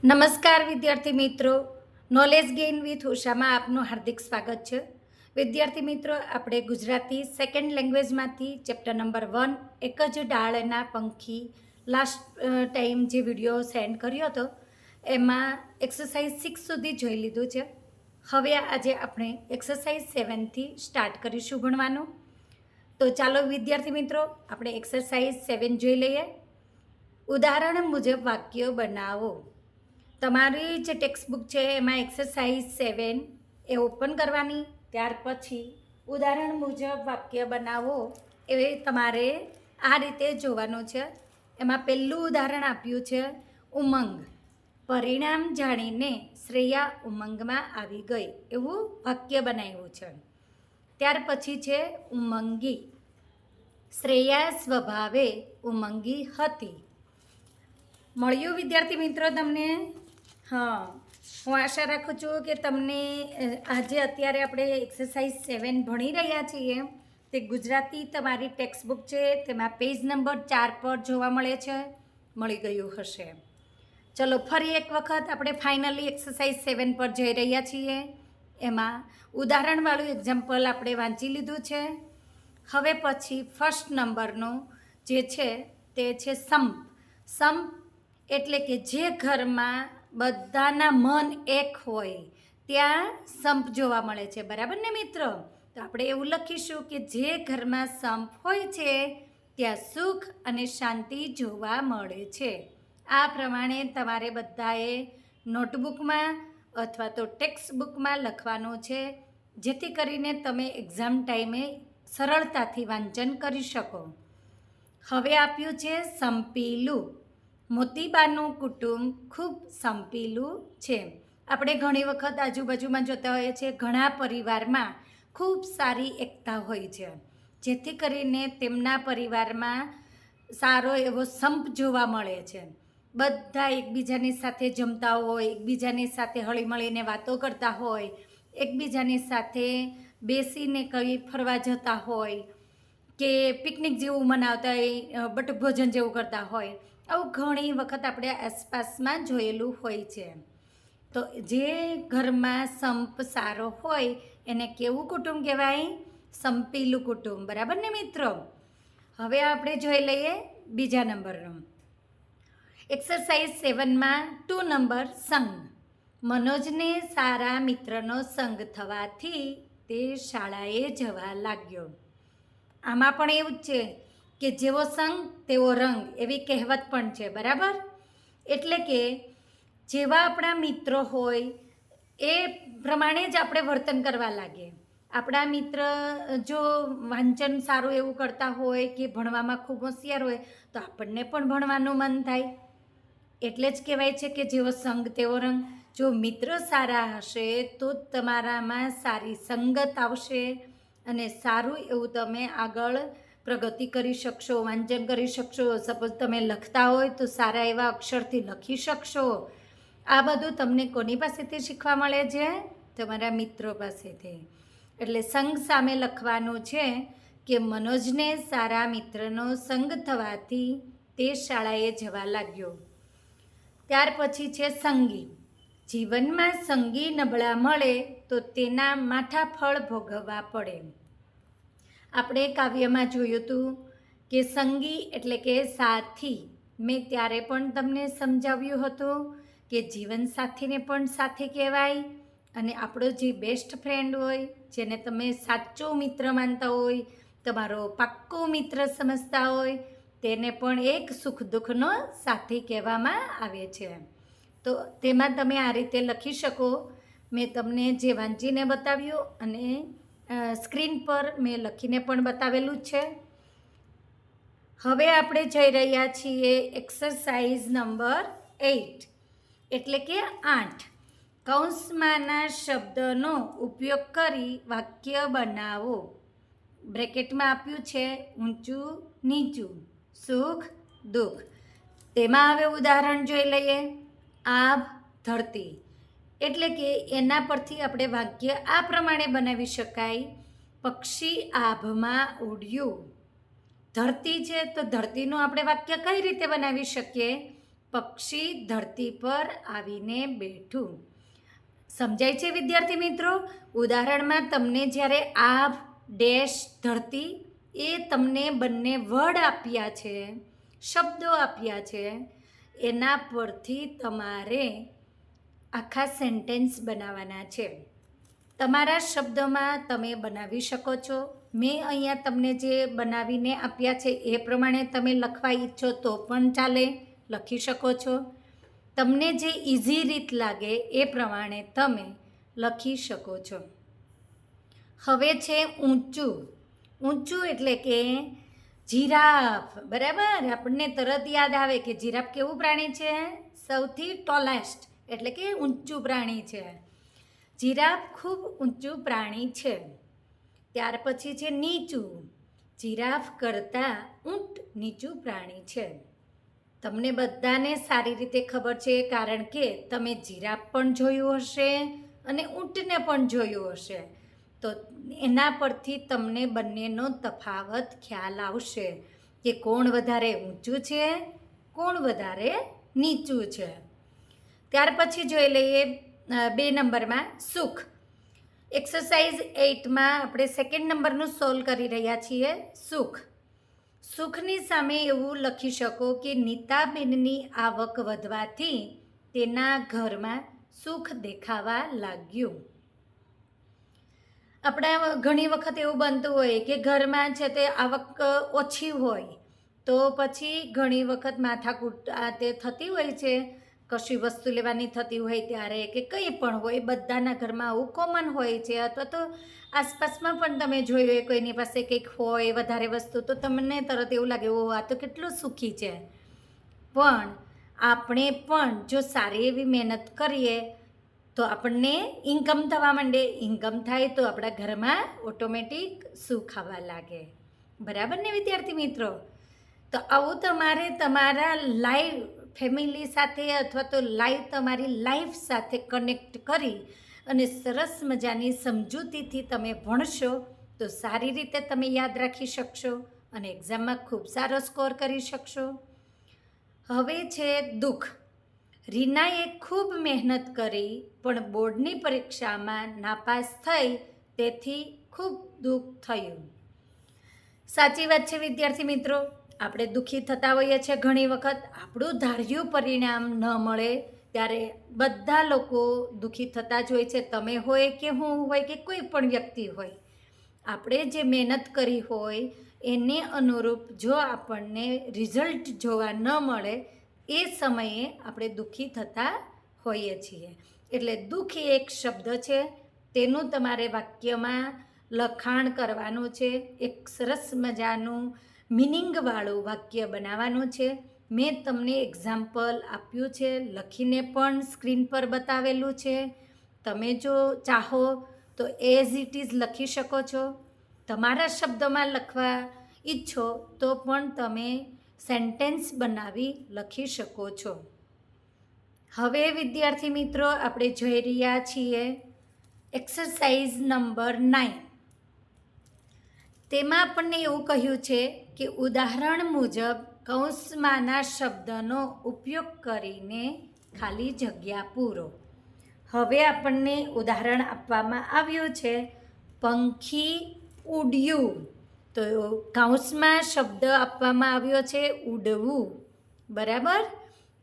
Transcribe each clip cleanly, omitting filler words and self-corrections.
નમસ્કાર વિદ્યાર્થી મિત્રો, નોલેજ ગેઇન વિથ ઉષામાં આપનું હાર્દિક સ્વાગત છે. વિદ્યાર્થી મિત્રો, આપણે ગુજરાતી સેકન્ડ લેંગ્વેજમાંથી ચેપ્ટર નંબર 1 એક જ ડાળના પંખી લાસ્ટ ટાઈમ જે વિડીયો સેન્ડ કર્યો હતો એમાં એક્સરસાઇઝ 6 સુધી જોઈ લીધું છે. હવે આજે આપણે એક્સરસાઇઝ 7થી સ્ટાર્ટ કરીશું ભણવાનું. તો ચાલો વિદ્યાર્થી મિત્રો, આપણે એક્સરસાઇઝ 7 જોઈ લઈએ. ઉદાહરણ મુજબ વાક્યો બનાવો. તમારી જે ટેક્સ્ટ બુક છે એમાં એક્સરસાઇઝ 7 એ ઓપન કરવાની. ત્યાર પછી ઉદાહરણ મુજબ વાક્ય બનાવો એ તમારે આ રીતે જોવાનું છે. એમાં પહેલું ઉદાહરણ આપ્યું છે ઉમંગ. પરિણામ જાણીને શ્રેયા ઉમંગમાં આવી ગઈ, એવું વાક્ય બનાવ્યું છે. ત્યાર પછી છે ઉમંગી. શ્રેયા સ્વભાવે ઉમંગી હતી. મળ્યું વિદ્યાર્થી મિત્રો તમને? હા, હું આશા રાખું છું કે તમને આજે અત્યારે આપણે એક્સરસાઇઝ 7 ભણી રહ્યા છીએ તે ગુજરાતી તમારી ટેક્સ્ટ બુક છે તેમાં પેજ નંબર 4 પર જોવા મળે છે, મળી ગયું હશે. ચલો ફરી એક વખત આપણે ફાઇનલી એક્સરસાઇઝ 7 પર જઈ રહ્યા છીએ. એમાં ઉદાહરણવાળું એક્ઝામ્પલ આપણે વાંચી લીધું છે. હવે પછી ફર્સ્ટ નંબરનું જે છે તે છે સંપ. સંપ એટલે કે જે ઘરમાં બધાના મન એક હોય ત્યાં સંપ જોવા મળે છે, બરાબર ને મિત્રો? તો આપણે એવું લખીશું કે જે ઘરમાં સંપ હોય છે ત્યાં સુખ અને શાંતિ જોવા મળે છે. આ પ્રમાણે તમારે બધાએ નોટબુકમાં અથવા તો ટેક્સ્ટ બુકમાં લખવાનું છે, જેથી કરીને તમે એક્ઝામ ટાઈમે સરળતાથી વાંચન કરી શકો. હવે આપ્યું છે સંપીલું. મોતીબાનું કુટુંબ ખૂબ સંપીલું છે. આપણે ઘણી વખત આજુબાજુમાં જોતા હોઈએ છીએ ઘણા પરિવારમાં ખૂબ સારી એકતા હોય છે, જેથી કરીને તેમના પરિવારમાં સારો એવો સંપ જોવા મળે છે. બધા એકબીજાની સાથે જમતા હોય, એકબીજાની સાથે હળીમળીને વાતો કરતા હોય, એકબીજાની સાથે બેસીને કંઈ ફરવા જતા હોય કે પિકનિક જેવું મનાવતા હોય, બટભોજન જેવું કરતા હોય. આવું ઘણી વખત આપણે આસપાસમાં જોયેલું હોય છે. તો જે ઘરમાં સંપ સારો હોય એને કેવું કુટુંબ કહેવાય? સંપીલું કુટુંબ, બરાબર ને મિત્રો? હવે આપણે જોઈ લઈએ બીજા નંબરનું. એક્સરસાઇઝ 7માં 2 નંબર સંગ. મનોજને સારા મિત્રનો સંગ થવાથી તે શાળાએ જવા લાગ્યો. આમાં પણ એવું જ છે કે જેવો સંગ તેવો રંગ, એવી કહેવત પણ છે, બરાબર? એટલે કે જેવા આપણા મિત્રો હોય એ પ્રમાણે જ આપણે વર્તન કરવા લાગીએ. આપણા મિત્ર જો વાંચન સારું એવું કરતા હોય કે ભણવામાં ખૂબ હોશિયાર હોય તો આપણને પણ ભણવાનું મન થાય. એટલે જ કહેવાય છે કે જેવો સંગ તેવો રંગ. જો મિત્ર સારા હશે તો તમારામાં સારી સંગત આવશે અને સારું એવું તમે આગળ પ્રગતિ કરી શકશો, વાંચન કરી શકશો. સપોઝ તમે લખતા હોય તો સારા એવા અક્ષરથી લખી શકશો. આ બધું તમને કોની પાસેથી શીખવા મળે છે? તમારા મિત્રો પાસેથી. એટલે સંગ સામે લખવાનું છે કે મનોજને સારા મિત્રનો સંગ થવાથી તે શાળાએ જવા લાગ્યો. ત્યાર પછી છે સંગી. જીવનમાં સંગી નબળા મળે તો તેના માઠા ફળ ભોગવવા પડે. આપણે કાવ્યમાં જોયું હતું કે સંગી એટલે કે સાથી. મેં ત્યારે પણ તમને સમજાવ્યું હતું કે જીવનસાથીને પણ સાથી કહેવાય, અને આપણો જે બેસ્ટ ફ્રેન્ડ હોય, જેને તમે સાચો મિત્ર માનતા હોય, તમારો પાક્કો મિત્ર સમજતા હોય, તેને પણ એક સુખ દુઃખનો સાથી કહેવામાં આવે છે. તો તેમાં તમે આ રીતે લખી શકો. મેં તમને જે વાંચીને બતાવ્યું અને સ્ક્રીન પર મેં લખીને પણ બતાવેલું છે. હવે આપણે જઈ રહ્યા છીએ એક્સરસાઇઝ નંબર 8 એટલે કે 8. કૌંસમાંના શબ્દનો ઉપયોગ કરી વાક્ય બનાવો. બ્રેકેટમાં આપ્યું છે ઊંચું નીચું, સુખ દુઃખ. તેમાં હવે ઉદાહરણ જોઈ લઈએ. આભ ધરતી. એટલે કે એના પરથી આપણે વાક્ય આ પ્રમાણે બનાવી શકાય. પક્ષી આભમાં ઉડ્યું. ધરતી છે તો ધરતીનું આપણે વાક્ય કઈ રીતે બનાવી શકીએ? પક્ષી ધરતી પર આવીને બેઠું. સમજાય છે વિદ્યાર્થી મિત્રો? ઉદાહરણમાં તમને જ્યારે આભ ડેશ ધરતી એ તમને બંને વર્ડ આપ્યા છે, શબ્દો આપ્યા છે, એના પરથી તમારે આખા સેન્ટેન્સ બનાવવાના છે. તમારા શબ્દોમાં તમે બનાવી શકો છો. મેં અહીંયા તમને જે બનાવીને આપ્યા છે એ પ્રમાણે તમે લખવા ઈચ્છો તો પણ ચાલે, લખી શકો છો. તમને જે ઇઝી રીત લાગે એ પ્રમાણે તમે લખી શકો છો. હવે છે ઊંચું. ઊંચું એટલે કે જીરાફ. બરાબર, આપણને તરત યાદ આવે કે જીરાફ કેવું પ્રાણી છે? સૌથી ટોલેસ્ટ એટલે કે ઊંચું પ્રાણી છે. જીરાફ ખૂબ ઊંચું પ્રાણી છે. ત્યાર પછી છે નીચું. જીરાફ કરતાં ઊંટ નીચું પ્રાણી છે. તમને બધાને સારી રીતે ખબર છે, કારણ કે તમે જીરાફ પણ જોયું હશે અને ઊંટને પણ જોયું હશે. તો એના પરથી તમને બંનેનો તફાવત ખ્યાલ આવશે કે કોણ વધારે ઊંચું છે, કોણ વધારે નીચું છે. ત્યાર પછી જોઈ લઈએ 2 નંબરમાં સુખ. એક્સરસાઇઝ 8માં આપણે 2nd નંબરનું સોલ્વ કરી રહ્યા છીએ. સુખ. સુખની સામે એવું લખી શકો કે નીતાબેનની આવક વધવાથી તેના ઘરમાં સુખ દેખાવા લાગ્યું. આપણા ઘણી વખત એવું બનતું હોય કે ઘરમાં છે તે આવક ઓછી હોય તો પછી ઘણી વખત માથાકૂટ તે થતી હોય છે. કશી વસ્તુ લેવાની થતી હોય ત્યારે કે કંઈ પણ હોય, બધાના ઘરમાં આવું કોમન હોય છે. અથવા તો આસપાસમાં પણ તમે જોયું હોય કોઈની પાસે કંઈક હોય વધારે વસ્તુ તો તમને તરત એવું લાગે ઓ આ તો કેટલું સુખી છે. પણ આપણે પણ જો સારી એવી મહેનત કરીએ તો આપણને ઇન્કમ થવા માંડે. ઇન્કમ થાય તો આપણા ઘરમાં ઓટોમેટિક સુખ આવવા લાગે. બરાબર ને વિદ્યાર્થી મિત્રો? તો આવું તમારે તમારા લાઈવ ફેમિલી સાથે અથવા તો લાઈવ તમારી લાઈફ સાથે કનેક્ટ કરી અને સરસ મજાની સમજૂતીથી તમે ભણશો તો સારી રીતે તમે યાદ રાખી શકશો અને એક્ઝામમાં ખૂબ સારો સ્કોર કરી શકશો. હવે છે દુઃખ. રીનાએ ખૂબ મહેનત કરી પણ બોર્ડની પરીક્ષામાં નાપાસ થઈ, તેથી ખૂબ દુઃખ થયું. સાચી વાત છે વિદ્યાર્થી મિત્રો. આપણે દુઃખી થતા હોઈએ છીએ ઘણી વખત. આપણું ધાર્યું પરિણામ ન મળે ત્યારે બધા લોકો દુઃખી થતા જ હોય છે. તમે હોય કે હું હોય કે કોઈ પણ વ્યક્તિ હોય, આપણે જે મહેનત કરી હોય એને અનુરૂપ જો આપણને રિઝલ્ટ જોવા ન મળે એ સમયે આપણે દુઃખી થતા હોઈએ છીએ. એટલે દુઃખ એ એક શબ્દ છે, તેનું તમારે વાક્યમાં લખાણ કરવાનું છે. એક સરસ મજાનું મિનિંગવાળું વાક્ય બનાવવાનું છે. મેં તમને એક્ઝામ્પલ આપ્યું છે, લખીને પણ સ્ક્રીન પર બતાવેલું છે. તમે જો ચાહો તો એઝ ઇટ ઇઝ લખી શકો છો. તમારા શબ્દોમાં લખવા ઈચ્છો તો પણ તમે સેન્ટેન્સ બનાવી લખી શકો છો. હવે વિદ્યાર્થી મિત્રો આપણે જોઈ રહ્યા છીએ એક્સરસાઇઝ નંબર 9. તેમાં આપણને એવું કહ્યું છે કે ઉદાહરણ મુજબ કૌંસમાંના શબ્દનો ઉપયોગ કરીને ખાલી જગ્યા પૂરો. હવે આપણને ઉદાહરણ આપવામાં આવ્યું છે પંખી ઉડ્યું. તો કૌંસમાં શબ્દ આપવામાં આવ્યો છે ઉડવું. બરાબર?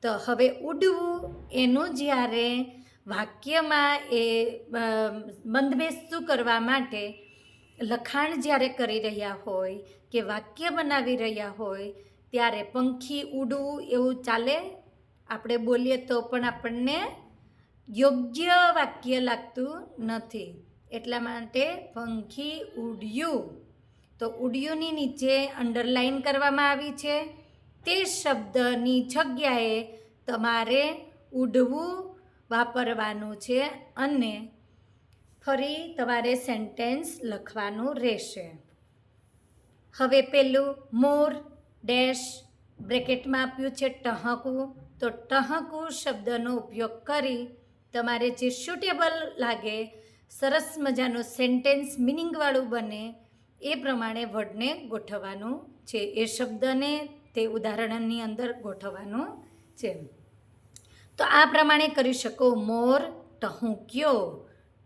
તો હવે ઉડવું એનું જ્યારે વાક્યમાં એ બંધબેસતું કરવા માટે લખાણ જ્યારે કરી રહ્યા હોય કે વાક્ય બનાવી રહ્યા હોય ત્યારે પંખી ઉડવું એવું ચાલે? આપણે બોલીએ તો પણ આપણને યોગ્ય વાક્ય લાગતું નથી. એટલા માટે પંખી ઉડ્યું. તો ઉડ્યુંની નીચે અંડરલાઈન કરવામાં આવી છે. તે શબ્દની જગ્યાએ તમારે ઉડવું વાપરવાનું છે અને ફરી તમારે સેન્ટેન્સ લખવાનું રહેશે. હવે પેલું મોર ડેશ બ્રેકેટમાં આપ્યું છે ટહકવું. તો ટહકવું શબ્દનો ઉપયોગ કરી તમારે જે સુટેબલ લાગે, સરસ મજાનું સેન્ટેન્સ મિનિંગવાળું બને એ પ્રમાણે વર્ડને ગોઠવવાનું છે. એ શબ્દને તે ઉદાહરણની અંદર ગોઠવવાનું છે. તો આ પ્રમાણે કરી શકો. મોર ટહુક્યો,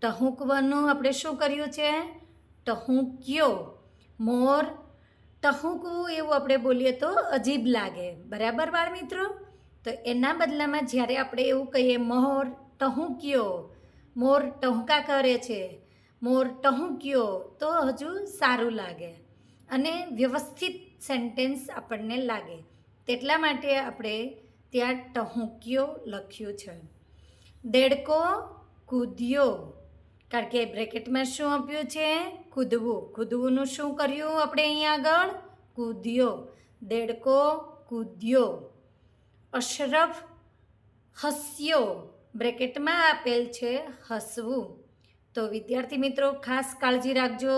ટહુકવાનું આપણે શું કર્યું છે? ટહુક્યો. મોર ટહુકવું એવું આપણે બોલીએ તો અજીબ લાગે, બરાબર બાળ મિત્રો? તો એના બદલામાં જ્યારે આપણે એવું કહીએ મોર ટહુક્યો, મોર ટહુકા કરે છે, મોર ટહુક્યો, તો હજુ સારું લાગે અને વ્યવસ્થિત સેન્ટેન્સ આપણને લાગે. તેટલા માટે આપણે ત્યાં ટહુક્યો લખ્યું છે. દેડકો કૂદ્યો, કારણ કે બ્રેકેટમાં શું આપ્યું છે? કૂદવું. કૂદવુંનું શું કર્યું આપણે અહીંયા આગળ? કૂદ્યો. દેડકો કૂદ્યો. અશરફ હસ્યો, બ્રેકેટમાં આપેલ છે હસવું. તો વિદ્યાર્થી મિત્રો ખાસ કાળજી રાખજો,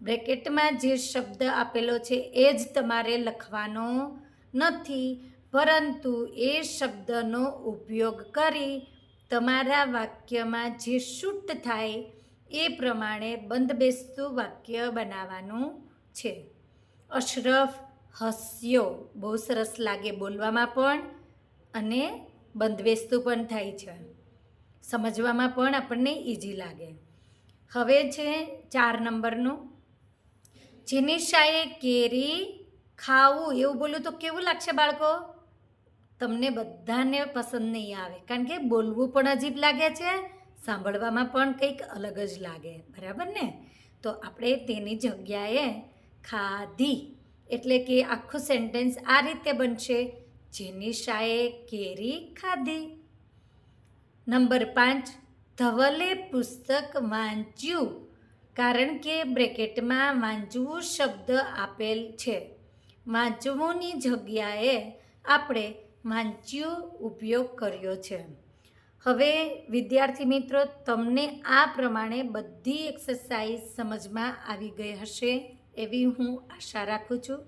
બ્રેકેટમાં જે શબ્દ આપેલો છે એ જ તમારે લખવાનો નથી, પરંતુ એ શબ્દનો ઉપયોગ કરી તમારા વાક્યમાં જે શૂટ થાય એ પ્રમાણે બંધબેસતું વાક્ય બનાવવાનું છે. અશરફ હસ્યો બહુ સરસ લાગે બોલવામાં પણ અને બંધબેસતું પણ થાય છે, સમજવામાં પણ આપણને ઇઝી લાગે. હવે છે 4 નંબરનું, જેનિશાએ કેરી ખાવું, એવું બોલું તો કેવું લાગશે બાળકો? તમને બધાને પસંદ નહીં આવે, કારણ કે બોલવું પણ અજીબ લાગે છે, સાંભળવામાં પણ કંઈક અલગ જ લાગે, બરાબર ને? તો આપણે તેની જગ્યાએ ખાધી, એટલે કે આખું સેન્ટેન્સ આ રીતે બનશે, જેનિશાએ કેરી ખાધી. નંબર 5, ધવલે પુસ્તક વાંચ્યું, કારણ કે બ્રેકેટમાં વાંચવું શબ્દ આપેલ છે. વાંચવુંની જગ્યાએ આપણે વાંચ્યું ઉપયોગ કર્યો છે. હવે વિદ્યાર્થી મિત્રો તમને આ પ્રમાણે બધી એક્સરસાઇઝ સમજમાં આવી ગઈ હશે એવી હું આશા રાખું છું.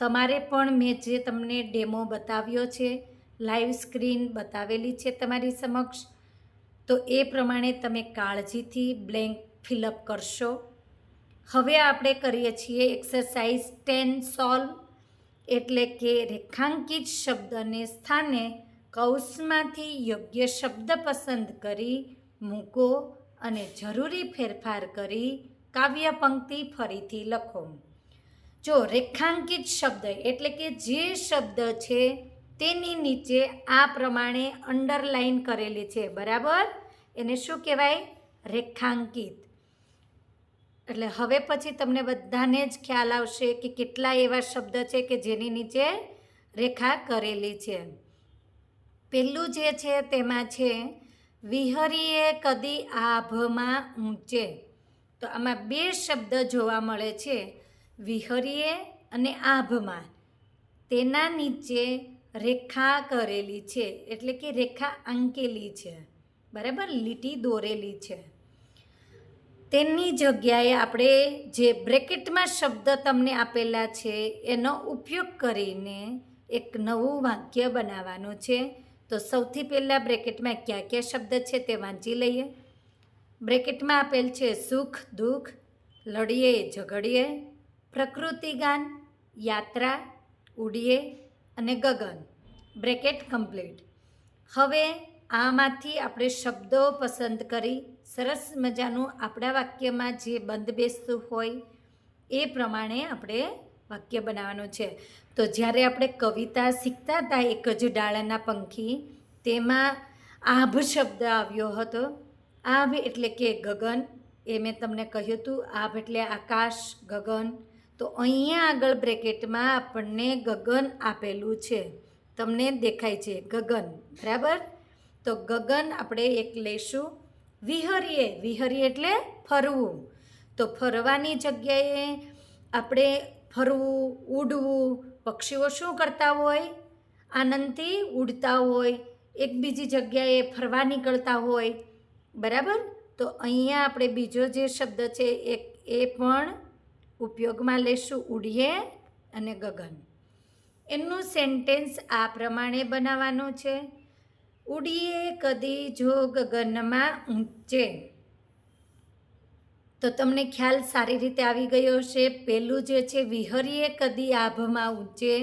તમારે પણ મેં જે તમને ડેમો બતાવ્યો છે, લાઈવ સ્ક્રીન બતાવેલી છે તમારી સમક્ષ, તો એ પ્રમાણે તમે કાળજીથી બ્લેન્ક ફિલઅપ કરશો. હવે આપણે કરીએ છીએ એક્સરસાઇઝ 10 સોલ્વ, એટલે કે રેખાંકિત શબ્દને સ્થાને કૌંસમાંથી યોગ્ય શબ્દ પસંદ કરી મૂકો અને જરૂરી ફેરફાર કરી કાવ્ય પંક્તિ ફરીથી લખો. જો રેખાંકિત શબ્દ એટલે કે જે શબ્દ છે તેની નીચે આ પ્રમાણે અંડરલાઈન કરેલી છે, બરાબર? એને શું કહેવાય? રેખાંકિત. એટલે હવે પછી તમને બધાને જ ખ્યાલ આવશે કે કેટલા એવા શબ્દ છે કે જેની નીચે રેખા કરેલી છે. પહેલું જે છે તેમાં છે વિહરીએ કદી આભમાં ઊંચે. તો આમાં 2 શબ્દ જોવા મળે છે, વિહરીએ અને આભમાં. તેના નીચે રેખા કરેલી છે, એટલે કે રેખા આંકેલી છે, બરાબર? લીટી દોરેલી છે. તેની જગ્યાએ આપણે જે બ્રેકેટમાં શબ્દ તમને આપેલા છે એનો ઉપયોગ કરીને એક નવું વાક્ય બનાવવાનું છે. તો સૌથી પહેલાં બ્રેકેટમાં કયા કયા શબ્દ છે તે વાંચી લઈએ. બ્રેકેટમાં આપેલ છે સુખ દુઃખ, લડીએ ઝઘડીએ, પ્રકૃતિગાન, યાત્રા, ઉડીએ અને ગગન. Bracket complete. હવે આમાંથી આપણે શબ્દો પસંદ કરી સરસ મજાનું આપણા વાક્યમાં જે બંધબેસતું હોય એ પ્રમાણે આપણે વાક્ય બનાવવાનું છે. તો જ્યારે આપણે કવિતા શીખતા હતા એક જ ડાળના પંખી, તેમાં આભ શબ્દ આવ્યો હતો. આભ એટલે કે ગગન, એ મેં તમને કહ્યું હતું, આભ એટલે આકાશ, ગગન. તો અહીંયા આગળ બ્રેકેટમાં આપણને ગગન આપેલું છે, તમને દેખાય છે ગગન, બરાબર? તો ગગન આપણે એક લઈશું. વિહરીએ, વિહરીએ એટલે ફરવું. તો ફરવાની જગ્યાએ આપણે ફરવું, ઉડવું, પક્ષીઓ શું કરતા હોય? આનંદથી ઉડતા હોય, એક બીજી જગ્યાએ ફરવા નીકળતા હોય, બરાબર? તો અહીંયા આપણે બીજો જે શબ્દ છે એ પણ ઉપયોગમાં લેશું, ઉડીએ અને ગગન. એનું સેન્ટેન્સ આ પ્રમાણે બનાવવાનું છે, ઉડીએ કદી જો ગગનમાં ઊંચે. તો તમને ખ્યાલ સારી રીતે આવી ગયો હશે. પહેલું જે છે વિહરીએ કદી આભમાં ઊંચે,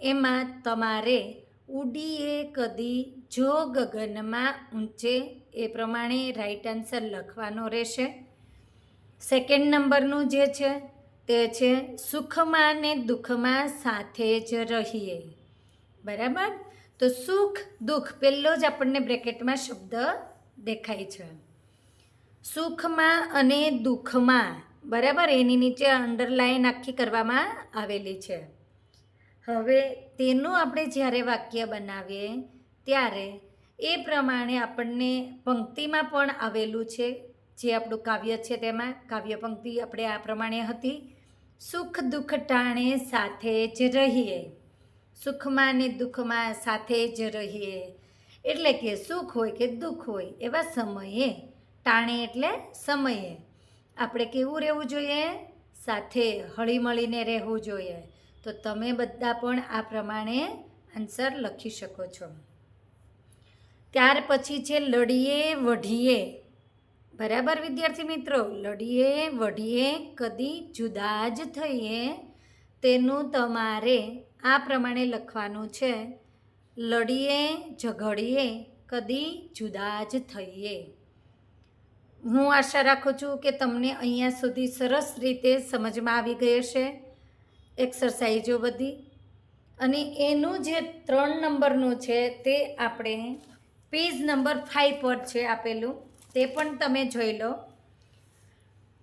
એમાં તમારે ઉડીએ કદી જો ગગનમાં ઊંચે, એ પ્રમાણે રાઈટ આન્સર લખવાનો રહેશે. સેકન્ડ નંબરનું જે છે તે છે સુખમાં ને દુઃખમાં સાથે જ રહીએ. બરાબર, તો સુખ દુઃખ પહેલો જ આપણને બ્રેકેટમાં શબ્દ દેખાય છે. સુખમાં અને દુઃખમાં, બરાબર, એની નીચે અંડરલાઈન આખી કરવામાં આવેલી છે. હવે તેનું આપણે જ્યારે વાક્ય બનાવીએ ત્યારે એ પ્રમાણે આપણને પંક્તિમાં પણ આવેલું છે, જે આપણું કાવ્ય છે તેમાં કાવ્ય પંક્તિ આપણે આ પ્રમાણે હતી. સુખ દુઃખ ટાણે સાથે જ રહીએ. સુખમાં ને દુઃખમાં સાથે જ રહીએ એટલે કે સુખ હોય કે દુઃખ હોય એવા સમયે, ટાણે એટલે સમયે આપણે કેવું રહેવું જોઈએ? સાથે હળીમળીને રહેવું જોઈએ. તો તમે બધા પણ આ પ્રમાણે આન્સર લખી શકો છો. ત્યાર પછી છે લડીએ વઢીએ. બરાબર વિદ્યાર્થી મિત્રો, લડીએ વઢીએ કદી જુદા જ થઈએ, તેનું તમારે આ પ્રમાણે લખવાનું છે. લડીએ ઝઘડીએ કદી જુદા જ થઈએ. હું આશા રાખું છું કે તમને અહીંયા સુધી સરસ રીતે સમજમાં આવી ગઈ હશે એક્સરસાઇઝો બધી. અને એનું જે 3 નંબરનું છે તે આપણે પેજ નંબર 5 પર છે આપેલું, તે પણ તમે જોઈ લો.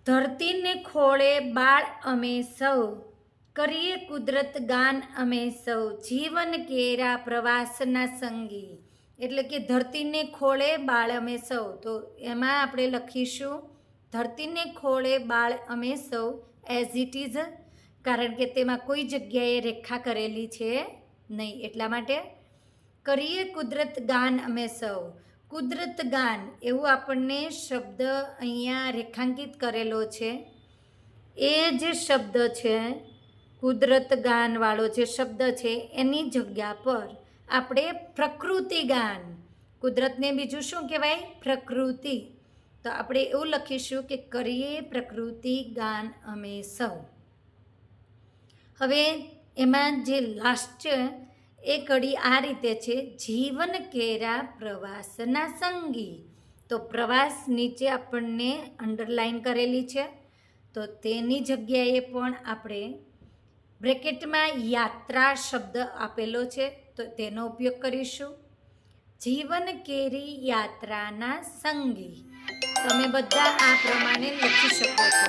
ધરતીને ખોળે બાળ અમે સૌ, કરીએ કુદરત ગાન અમે સૌ, જીવન કેરા પ્રવાસના સંગી. એટલે કે ધરતીને ખોળે બાળ અમે સૌ, તો એમાં આપણે લખીશું ધરતીને ખોળે બાળ અમે સૌ એઝ ઇટ ઇઝ, કારણ કે તેમાં કોઈ જગ્યાએ રેખા કરેલી છે નહીં, એટલા માટે. કરીએ કુદરત ગાન અમે સૌ, કુદરત ગાન એવું આપણને શબ્દ અહીંયા રેખાંકિત કરેલો છે. એ જે શબ્દ છે કુદરત ગાનવાળો જે શબ્દ છે એની જગ્યા પર આપણે પ્રકૃતિ ગાન, કુદરતને બીજું શું કહેવાય? પ્રકૃતિ. તો આપણે એવું લખીશું કે કરીએ પ્રકૃતિ ગાન અમે સૌ. હવે એમાં જે લાસ્ટ છે એ કડી આ રીતે છે, જીવન કેરા પ્રવાસના સંગી. તો પ્રવાસ નીચે આપણને અંડરલાઈન કરેલી છે, તો તેની જગ્યાએ પણ આપણે બ્રેકેટમાં યાત્રા શબ્દ આપેલો છે, તો તેનો ઉપયોગ કરીશું. જીવન કેરી યાત્રાના સંગી. તમે બધા આ પ્રમાણે લખી શકો છો.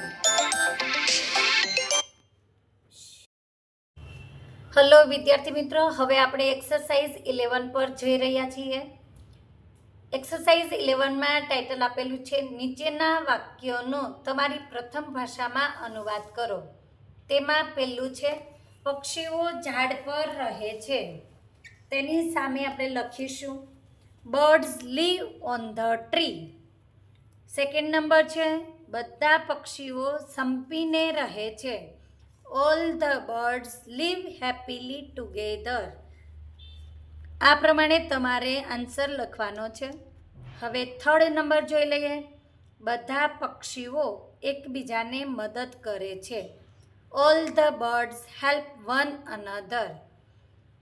હલો વિદ્યાર્થી મિત્રો, હવે આપણે એક્સરસાઇઝ 11 પર જઈ રહ્યા છીએ. એક્સરસાઇઝ 11માં ટાઇટલ આપેલું છે નીચેના વાક્યોનો તમારી પ્રથમ ભાષામાં અનુવાદ કરો. તેમાં પહેલું છે પક્ષીઓ ઝાડ પર રહે છે. તેની સામે આપણે લખીશું birds live on the tree. Second number છે બધા પક્ષીઓ સંપીને રહે છે. All the birds live happily together. આ પ્રમાણે તમારે આન્સર લખવાનો છે. હવે થર્ડ નંબર જોઈ લઈએ. બધા પક્ષીઓ એકબીજાને મદદ કરે છે. All the birds help one another.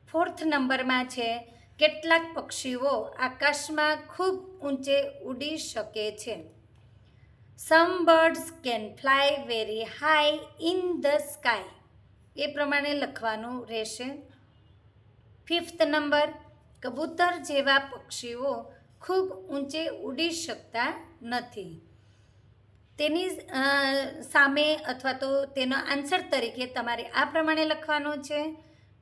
Fourth નંબરમાં છે કેટલાક પક્ષીઓ આકાશમાં ખૂબ ઊંચે ઉડી શકે છે. Some birds can fly very high in the sky. એ પ્રમાણે લખવાનું રહેશે. ફિફ્થ નંબર, કબૂતર જેવા પક્ષીઓ ખૂબ ઊંચે ઉડી શકતા નથી. તેની સામે અથવા તો તેનો આન્સર તરીકે તમારે આ પ્રમાણે લખવાનું છે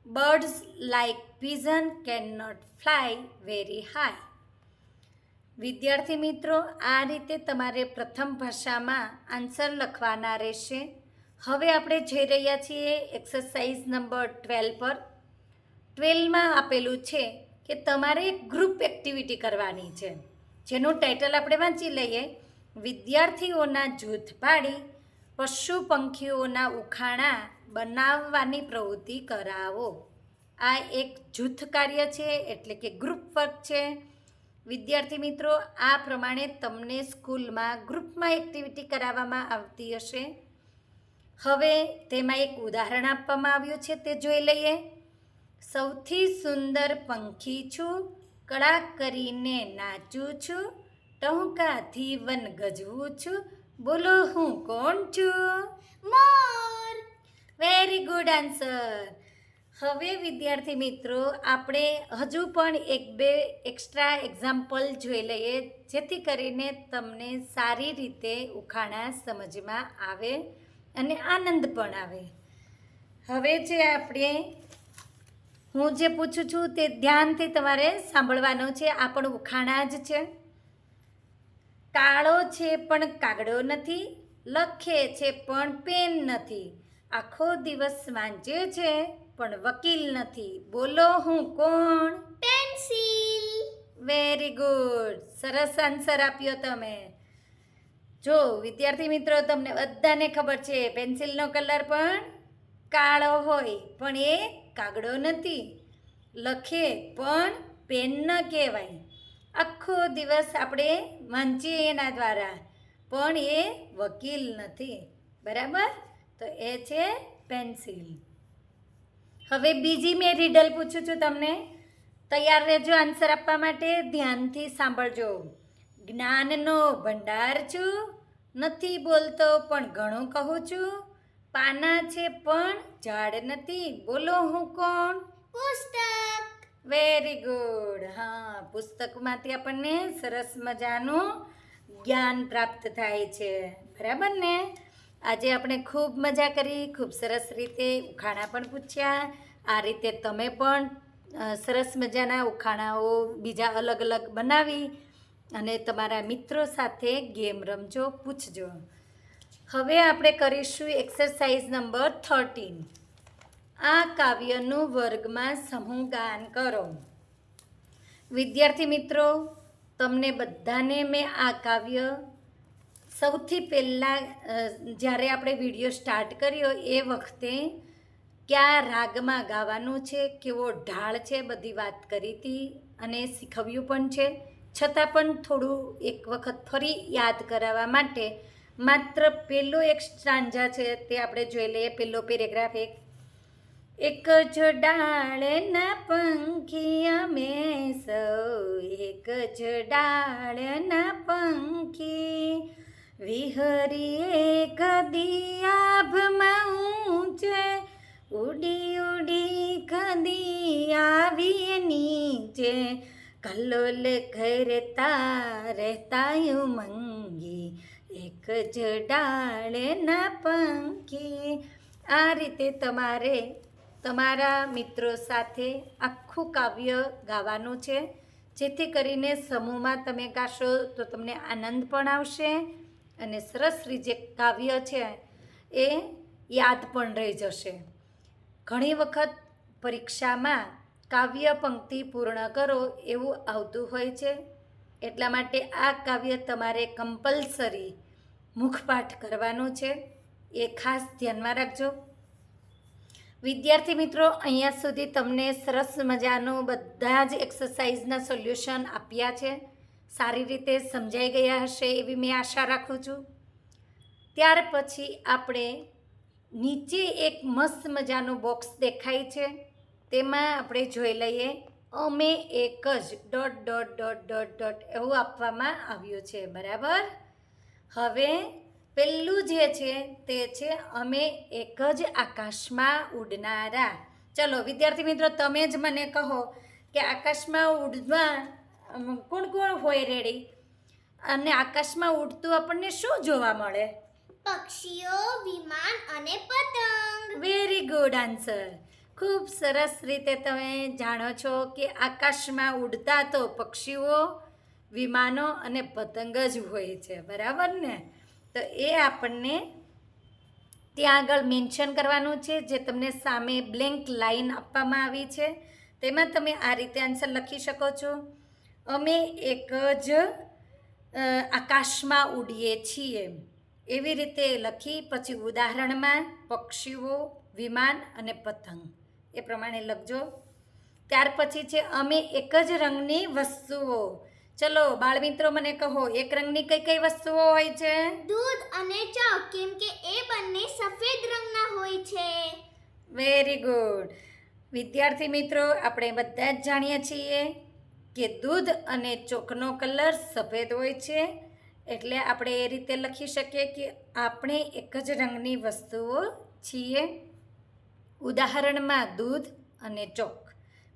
birds like pigeon can not fly very high. વિદ્યાર્થી મિત્રો, આ રીતે તમારે પ્રથમ ભાષામાં આન્સર લખવાના રહેશે. હવે આપણે જઈ રહ્યા છીએ એક્સરસાઇઝ નંબર 12 પર. 12માં આપેલું છે કે તમારે ગ્રુપ એક્ટિવિટી કરવાની છે, જેનું ટાઇટલ આપણે વાંચી લઈએ. વિદ્યાર્થીઓના જૂથ પાડી પશુ પંખીઓના ઉખાણા બનાવવાની પ્રવૃત્તિ કરાવો. આ એક જૂથ કાર્ય છે, એટલે કે ગ્રુપ વર્ક છે. વિદ્યાર્થી મિત્રો, આ પ્રમાણે તમને સ્કૂલમાં ગ્રુપમાં એક્ટિવિટી કરાવવામાં આવતી હશે. હવે તેમાં એક ઉદાહરણ આપવામાં આવ્યું છે, તે જોઈ લઈએ. સૌથી સુંદર પંખી છું, કળા કરીને નાચું છું, ટહુકાથી વન ગજવું છું, બોલો હું કોણ છું? મોર. Very good answer. હવે વિદ્યાર્થી મિત્રો આપણે હજુ પણ એક બે એક્સ્ટ્રા એક્ઝામ્પલ જોઈ લઈએ જેથી કરીને તમને સારી રીતે ઉખાણા સમજમાં આવે અને આનંદ પણ આવે. હવે જે આપણે હું જે પૂછું છું તે ધ્યાનથી તમારે સાંભળવાનું છે. આ પણ ઉખાણા જ છે. કાળો છે પણ કાગડો નથી, લખે છે પણ પેન નથી, આખો દિવસ વાંચે છે પણ વકીલ નથી, બોલો હું કોણ? પેન્સિલ. Very good. સરસ આન્સર આપ્યો તમે. જો વિદ્યાર્થી મિત્રો તમને બધાને ખબર છે પેન્સિલનો કલર પણ કાળો હોય પણ એ કાગડો નથી, લખે પણ પેન ન કહેવાય, આખો દિવસ આપણે વાંચીએ એના દ્વારા પણ એ વકીલ નથી. બરાબર? તો એ છે પેન્સિલ. હવે બીજી મેં રીડલ પૂછું છું તમને. તૈયાર રહેજો આન્સર આપવા માટે. ધ્યાનથી સાંભળજો. જ્ઞાનનો ભંડાર છું, નથી બોલતો પણ ઘણું કહું છું, પાના છે પણ ઝાડ નથી, બોલો હું કોણ? પુસ્તક. Very good. હા, પુસ્તકમાંથી આપણને સરસ મજાનું જ્ઞાન પ્રાપ્ત થાય છે. બરાબર ને? આજે આપણે ખૂબ મજા કરી, ખૂબ સરસ રીતે ઉખાણા પણ પૂછ્યા. આ રીતે તમે પણ સરસ મજાના ઉખાણાઓ બીજા અલગ અલગ બનાવી અને તમારા મિત્રો સાથે ગેમ રમજો, પૂછજો. હવે આપણે કરીશું એક્સરસાઇઝ નંબર 13. આ કાવ્યનું વર્ગમાં સમૂહ ગાન કરો. વિદ્યાર્થી મિત્રો, તમને બધાને મેં આ કાવ્ય સૌથી પહેલાં જ્યારે આપણે વિડીયો સ્ટાર્ટ કર્યો એ વખતે કયા રાગમાં ગાવાનું છે, કેવો ઢાળ છે, બધી વાત કરી હતી અને શીખવ્યું પણ છે. છતાં પણ થોડું એક વખત ફરી યાદ કરાવવા માટે માત્ર પહેલો એક સ્ટાન્જા છે તે આપણે જોઈ લઈએ. પહેલો પેરેગ્રાફ. એક જ ડાળના પંખી અમે સૌ, એક જ ડાળના પંખી, વિહરીએ કદી આભમાં ઊંચે, ઉડી ઉડી કદી આવીએ નીચે, કલ્લોલ કરતા રહેતા ઉમંગી, એક જ ડાળના પંખી. આ રીતે તમારે તમારા મિત્રો સાથે આખું કાવ્ય ગાવાનું છે, જેથી કરીને સમૂહમાં તમે ગાશો તો તમને આનંદ પણ આવશે અને સરસ રીતે કાવ્ય છે એ યાદ પણ રહી જશે. ઘણી વખત પરીક્ષામાં કાવ્ય પંક્તિ પૂર્ણ કરો એવું આવતું હોય છે, એટલા માટે આ કાવ્ય તમારે કમ્પલસરી મુખપાઠ કરવાનું છે, એ ખાસ ધ્યાનમાં રાખજો. વિદ્યાર્થી મિત્રો, અહીંયા સુધી તમને સરસ મજાનું બધા જ એક્સરસાઇઝના સોલ્યુશન આપ્યા છે. સારી રીતે સમજાઈ ગયા હશે એવી મેં આશા રાખું છું. ત્યાર પછી આપણે નીચે એક મસ્ત મજાનું બોક્સ દેખાય છે, તેમાં આપણે જોઈ લઈએ. અમે એક જ ... એવું આપવામાં આવ્યું છે. બરાબર? હવે પહેલું જે છે તે છે અમે એક જ આકાશમાં ઉડનારા. ચલો વિદ્યાર્થી મિત્રો, તમે જ મને કહો કે આકાશમાં ઉડવા કોણ કોણ હોય રેડી? અને આકાશમાં ઉડતું આપણને શું જોવા મળે? પક્ષીઓ, વિમાન અને પતંગ. Very good answer. ખૂબ સરસ રીતે તમે જાણો છો કે આકાશમાં ઉડતા તો પક્ષીઓ, વિમાનો અને પતંગ જ હોય છે. બરાબર ને? તો એ આપણને ત્યાં આગળ મેન્શન કરવાનું છે, જે તમને સામે બ્લેન્ક લાઈન આપવામાં આવી છે તેમાં તમે આ રીતે આન્સર લખી શકો છો. અમે એક જ આકાશમાં ઉડીએ છીએ, એવી રીતે લખી પછી ઉદાહરણમાં પક્ષીઓ, વિમાન અને પતંગ એ પ્રમાણે લખજો. ત્યાર પછી છે અમે એક જ રંગની વસ્તુઓ. ચલો બાળમિત્રો, મને કહો એક રંગની કઈ કઈ વસ્તુઓ હોય છે? દૂધ અને ચા, કેમ કે એ બંને સફેદ રંગના હોય છે. Very good. વિદ્યાર્થી મિત્રો, આપણે બધા જ જાણીએ છીએ કે દૂધ અને ચોકનો કલર સફેદ હોય છે, એટલે આપણે એ રીતે લખી શકીએ કે આપણે એક જ રંગની વસ્તુઓ છીએ. ઉદાહરણમાં દૂધ અને ચોક.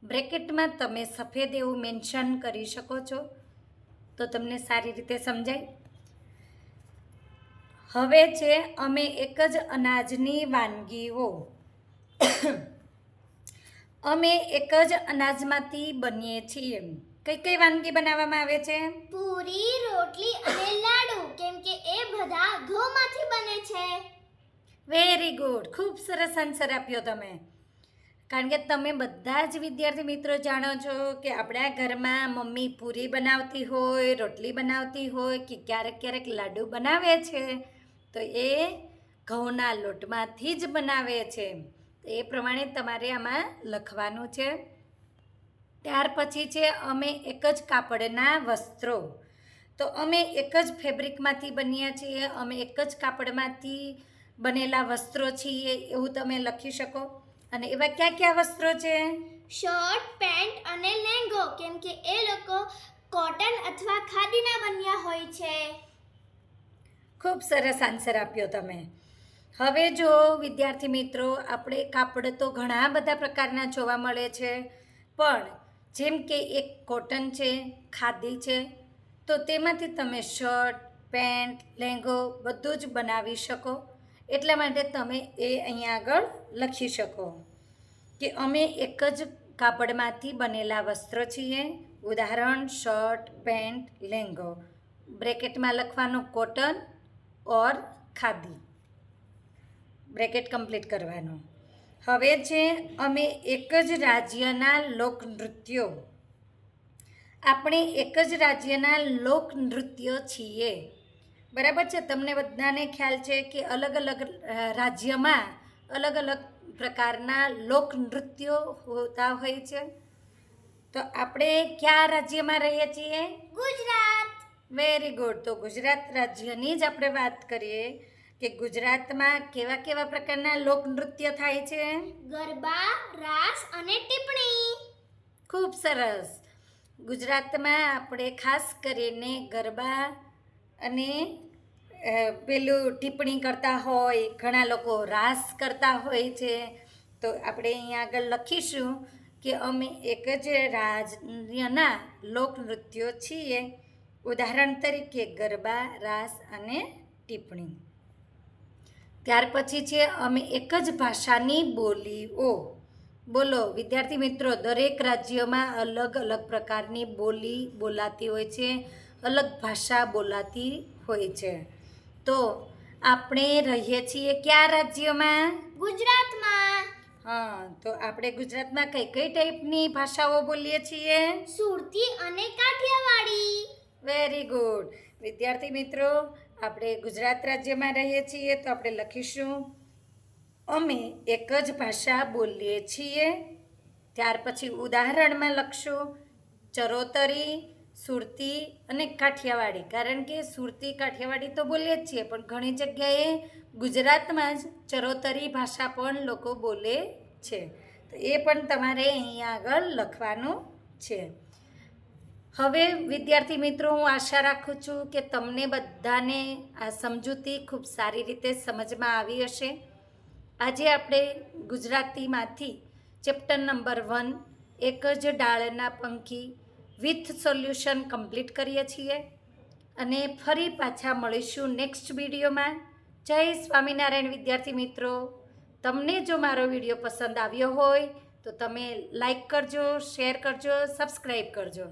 બ્રેકેટમાં તમે સફેદ એવું મેન્શન કરી શકો છો, તો તમને સારી રીતે સમજાય. હવે છે અમે એક જ અનાજની વાનગીઓ. અમે એક જ અનાજમાંથી બનીએ છીએ. કઈ કઈ વાનગી બનાવવામાં આવે છે? પૂરી, રોટલી અને લાડુ, કેમ કે એ બધા ઘઉંમાંથી બને છે. વેરી ગુડ, ખૂબ સરસ આન્સર આપ્યો તમે. કારણ કે તમે બધા જ વિદ્યાર્થી મિત્રો જાણો છો કે આપણા ઘરમાં મમ્મી પૂરી બનાવતી હોય, રોટલી બનાવતી હોય કે ક્યારેક ક્યારેક લાડુ બનાવે છે, તો એ ઘઉંના લોટમાંથી જ બનાવે છે. એ પ્રમાણે તમારે આમાં લખવાનું છે. ત્યાર પછી છે અમે એક જ કાપડના વસ્ત્રો. તો અમે એક જ ફેબ્રિકમાંથી બનીએ છીએ, અમે એક જ કાપડમાંથી બનેલા વસ્ત્રો છીએ, એવું તમે લખી શકો. અને એવા કયા કયા વસ્ત્રો છે? શર્ટ, પેન્ટ અને લેંગો, કેમ કે એ લોકો કોટન અથવા ખાદીના બન્યા હોય છે. ખૂબ સરસ આન્સર આપ્યો તમે. હવે જો વિદ્યાર્થી મિત્રો, આપણે કાપડ તો ઘણા બધા પ્રકારના જોવા મળે છે, પણ જેમ કે એક કોટન છે, ખાદી છે, તો તેમાંથી તમે શર્ટ, પેન્ટ, લેંગો બધું જ બનાવી શકો. એટલા માટે તમે એ અહીંયા આગળ લખી શકો કે અમે એક જ કાપડમાંથી બનેલા વસ્ત્રો છીએ. ઉદાહરણ શર્ટ, પેન્ટ, લેંગો. બ્રેકેટમાં લખવાનું કોટન ઓર ખાદી. બ્રેકેટ કમ્પ્લીટ કરવાનું. હવે છે અમે એક જ રાજ્યના લોકનૃત્યો. આપણે એક જ રાજ્યના લોકનૃત્યો છીએ. બરાબર છે? તમને બધાને ખ્યાલ છે કે અલગ અલગ રાજ્યમાં અલગ અલગ પ્રકારના લોકનૃત્યો હોતા હોય છે. તો આપણે કયા રાજ્યમાં રહીએ છીએ? ગુજરાત. Very good. તો ગુજરાત રાજ્યની જ આપણે વાત કરીએ કે ગુજરાતમાં કેવા કેવા પ્રકારના લોકનૃત્ય થાય છે? ગરબા, રાસ અને ટીપણી. ખૂબ સરસ. ગુજરાતમાં આપણે ખાસ કરીને ગરબા અને પેલું ટીપ્પણી કરતા હોય, ઘણા લોકો રાસ કરતા હોય છે. તો આપણે અહીંયા આગળ લખીશું કે અમે એક જ રાજ્યના લોકનૃત્યો છીએ. ઉદાહરણ તરીકે ગરબા, રાસ અને ટીપ્પણી. ત્યાર પછી છે અમે એક જ ભાષાની બોલીઓ. બોલો વિદ્યાર્થી મિત્રો, દરેક રાજ્યમાં અલગ અલગ પ્રકારની બોલી બોલાતી હોય છે, અલગ ભાષા બોલાતી હોય છે. તો આપણે રહીએ છીએ કયા રાજ્યમાં? ગુજરાતમાં. હા, તો આપણે ગુજરાતમાં કઈ કઈ ટાઈપની ભાષાઓ બોલીએ છીએ? સુરતી અને કાઠિયાવાડી. Very good. વિદ્યાર્થી મિત્રો, આપણે ગુજરાત રાજ્યમાં રહીએ છીએ, તો આપણે લખીશું અમે એક જ ભાષા બોલીએ છીએ. ત્યાર પછી ઉદાહરણમાં લખશું ચરોતરી, સુરતી અને કાઠિયાવાડી. કારણ કે સુરતી, કાઠિયાવાડી તો બોલીએ જ છીએ, પણ ઘણી જગ્યાએ ગુજરાતમાં જ ચરોતરી ભાષા પણ લોકો બોલે છે. તો એ પણ તમારે અહીંયા આગળ લખવાનું છે. હવે વિદ્યાર્થી મિત્રો, હું આશા રાખું છું કે તમને બધાને આ સમજૂતી ખૂબ સારી રીતે સમજમાં આવી હશે. આજે આપણે ગુજરાતીમાંથી ચેપ્ટર નંબર 1 એક જ ડાળના પંખી વિથ સોલ્યુશન કમ્પ્લીટ કરીએ છીએ. અને ફરી પાછા મળીશું નેક્સ્ટ વિડીયોમાં. જય સ્વામિનારાયણ વિદ્યાર્થી મિત્રો. તમને જો મારો વિડીયો પસંદ આવ્યો હોય તો તમે લાઈક કરજો, શેર કરજો, સબસ્ક્રાઈબ કરજો.